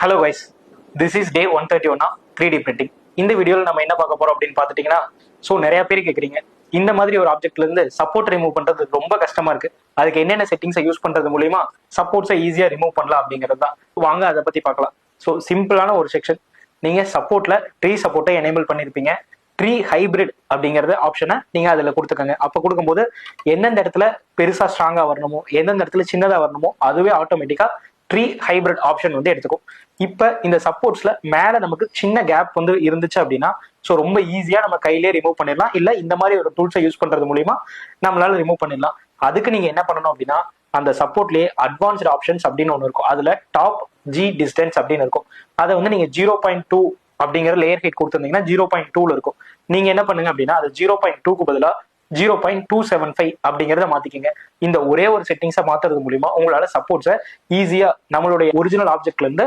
Hello guys, this is day 131 3D printing. இந்த வீடியோவில் நம்ம என்ன பார்க்க போறோம் அப்படின்னு பார்த்துட்டீங்கன்னா, ஸோ நிறைய பேர் கேட்குறீங்க, இந்த மாதிரி ஒரு ஆப்ஜெக்ட்ல இருந்து சப்போர்ட் ரிமூவ் பண்றது ரொம்ப கஷ்டமா இருக்கு, அதுக்கு என்னென்ன செட்டிங்ஸை யூஸ் பண்றது மூலியமா சப்போர்ட்ஸை ஈஸியா ரிமூவ் பண்ணலாம் அப்படிங்கிறது தான். வாங்க அதை பத்தி பார்க்கலாம். ஸோ சிம்பிளான ஒரு செக்ஷன். நீங்க சப்போர்ட்ல ட்ரீ சப்போர்ட்டை எனேபிள் பண்ணிருப்பீங்க. ட்ரீ ஹைபிரிட் அப்படிங்கறது ஆப்ஷனை நீங்க அதுல கொடுத்துக்கங்க. அப்ப கொடுக்கும்போது எந்தெந்த இடத்துல பெருசா ஸ்ட்ராங்கா வரணுமோ, எந்தெந்த இடத்துல சின்னதா வரணுமோ அதுவே ஆட்டோமேட்டிக்கா ட்ரீ ஹைபிரிட் ஆப்ஷன் வந்து எடுத்துக்கும். இப்ப இந்த சப்போர்ட்ஸ்ல மேல நமக்கு சின்ன கேப் வந்து இருந்துச்சு அப்படின்னா, ஸோ ரொம்ப ஈஸியா நம்ம கையிலேயே ரிமூவ் பண்ணிடலாம். இல்ல இந்த மாதிரி ஒரு டூல்ஸை யூஸ் பண்றது மூலியமா நம்மளால ரிமூவ் பண்ணிடலாம். அதுக்கு நீங்க என்ன பண்ணணும் அப்படின்னா, அந்த சப்போர்ட்லயே அட்வான்ஸ்ட் ஆப்ஷன்ஸ் அப்படின்னு ஒன்று இருக்கும். அதுல டாப் ஜி டிஸ்டன்ஸ் அப்படின்னு இருக்கும். அதை வந்து நீங்க 0.2 அப்படிங்கிற லேயர் ஹைட் கொடுத்துருந்தீங்கன்னா 0.2ல இருக்கும். நீங்க என்ன பண்ணுங்க அப்படின்னா, அது 0.2க்கு பதிலாக 0.275 அப்படிங்கிறத மாத்திக்கங்க. இந்த ஒரே ஒரு செட்டிங்ஸை மாத்துறது மூலியமா உங்களால சப்போர்ட்ஸை ஈஸியா நம்மளுடைய ஒரிஜினல் ஆப்ஜெக்ட்ல இருந்து